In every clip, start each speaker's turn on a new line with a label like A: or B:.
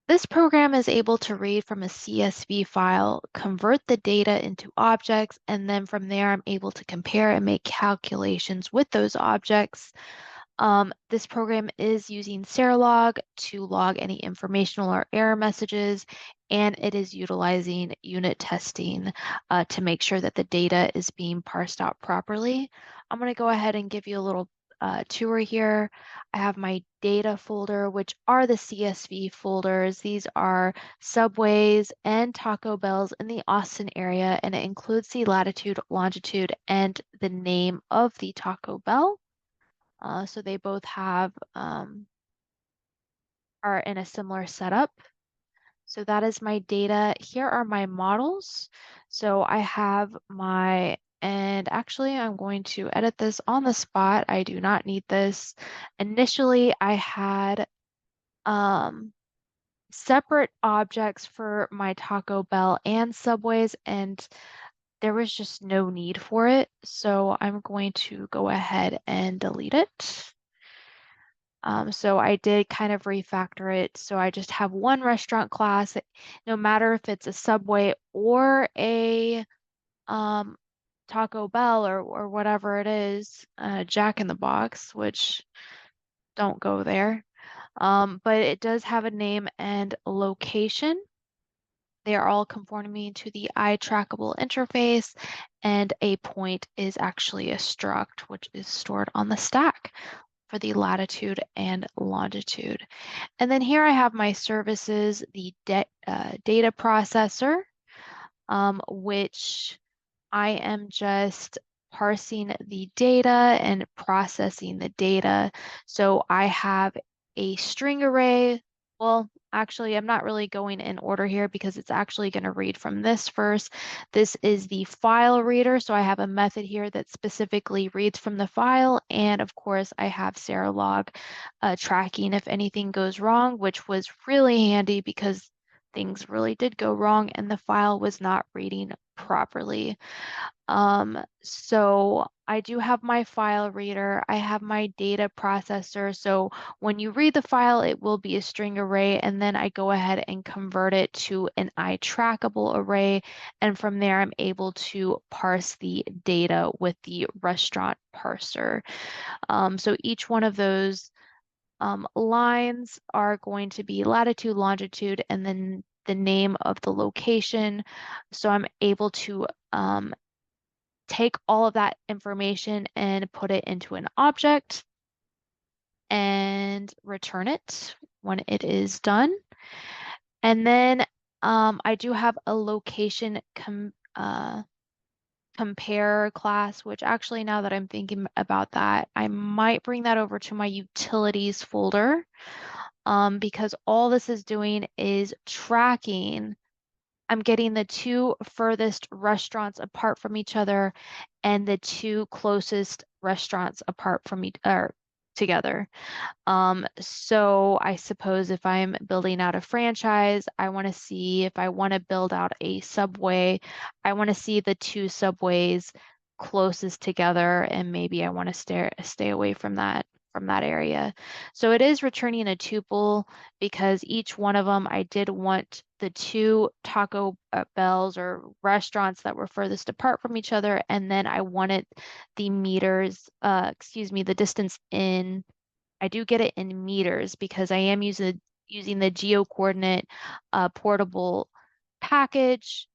A: This program is able to read from a CSV file, convert the data into objects, and then from there I'm able to compare and make calculations with those objects. This program is using Serolog to log any informational or error messages, and it is utilizing unit testing to make sure that the data is being parsed out properly. I'm going to go ahead and give you a little tour here. I have my data folder, which are the CSV folders. These are Subways and Taco Bells in the Austin area, and it includes the latitude, longitude, and the name of the Taco Bell. So they both are in a similar setup. So that is my data. Here are my models. So I have and actually I'm going to edit this on the spot. I do not need this. Initially, I had separate objects for my Taco Bell and Subways, and there was just no need for it. So I'm going to go ahead and delete it. So I did kind of refactor it. So I just have one restaurant class, no matter if it's a Subway or a um, Taco Bell or whatever it is, Jack in the Box, which don't go there. But it does have a name and a location. They are all conforming to the iTrackable interface, and a point is actually a struct, which is stored on the stack for the latitude and longitude. And then here I have my services, the data processor, which I am just parsing the data and processing the data. So I have a string array. Well, actually, I'm not really going in order here because it's actually going to read from this first. This is the file reader. So I have a method here that specifically reads from the file. And of course, I have Serolog tracking if anything goes wrong, which was really handy because things really did go wrong and the file was not reading properly. So I do have my file reader. I have my data processor. So when you read the file, it will be a string array, and then I go ahead and convert it to an iTrackable array. And from there, I'm able to parse the data with the restaurant parser. So each one of those lines are going to be latitude, longitude, and then the name of the location. So I'm able to take all of that information and put it into an object and return it when it is done. And then I do have a location compare class, which actually now that I'm thinking about that, I might bring that over to my utilities folder because all this is doing is tracking. I'm getting the two furthest restaurants apart from each other and the two closest restaurants apart from each or together. So I suppose if I'm building out a franchise, I want to see if I want to build out a Subway, I want to see the two Subways closest together, and maybe I want to stay away from that area. So it is returning a tuple because each one of them, I did want the two Taco Bells or restaurants that were furthest apart from each other, and then I wanted the meters, the distance in. I do get it in meters because I am using the geo coordinate portable package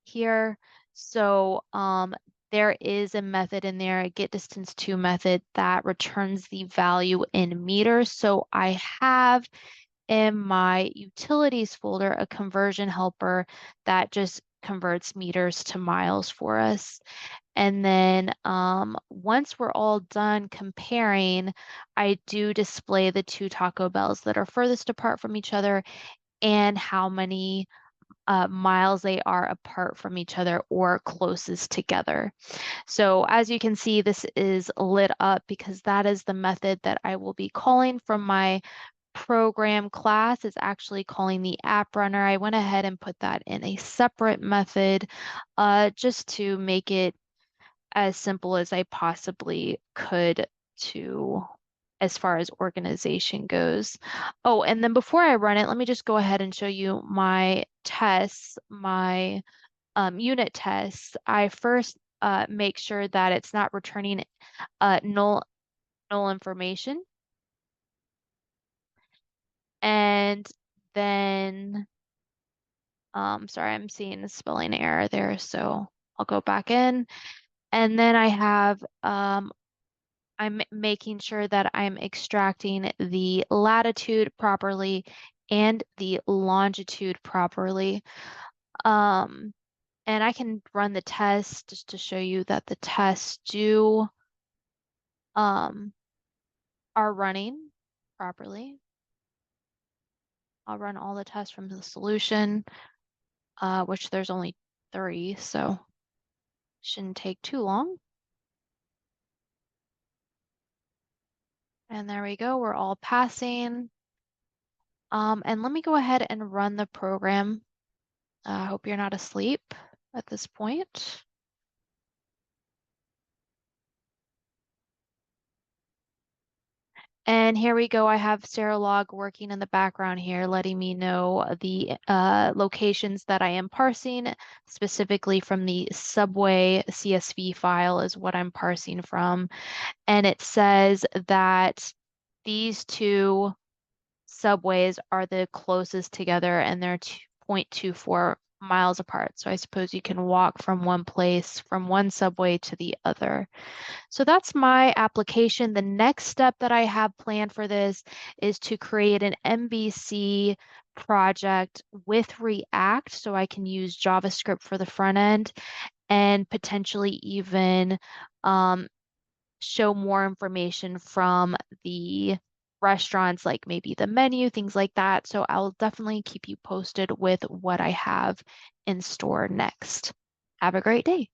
A: here. So there is a method in there, a get distance to method that returns the value in meters. So I have in my utilities folder a conversion helper that just converts meters to miles for us. And then once we're all done comparing, I do display the two Taco Bells that are furthest apart from each other and how many miles they are apart from each other or closest together. So as you can see, this is lit up because that is the method that I will be calling from my program class. Is actually calling the app runner. I went ahead and put that in a separate method just to make it as simple as I possibly could to as far as organization goes. Oh, and then before I run it, let me just go ahead and show you my tests, my unit tests. I first make sure that it's not returning null information. And then, sorry, I'm seeing a spelling error there, so I'll go back in. And then I have, I'm making sure that I'm extracting the latitude properly and the longitude properly. Um, and I can run the test just to show you that the tests um, are running properly. I'll run all the tests from the solution, which there's only 3, so shouldn't take too long. And there we go, we're all passing. And let me go ahead and run the program. I hope you're not asleep at this point. And here we go. I have Serolog working in the background here, letting me know the locations that I am parsing, specifically from the subway CSV file is what I'm parsing from. And it says that these 2 subways are the closest together and they're 2.24 miles apart. So I suppose you can walk from one place, from one subway to the other. So that's my application. The next step that I have planned for this is to create an MVC project with React so I can use JavaScript for the front end and potentially even show more information from the restaurants, like maybe the menu, things like that. So I'll definitely keep you posted with what I have in store next. Have a great day.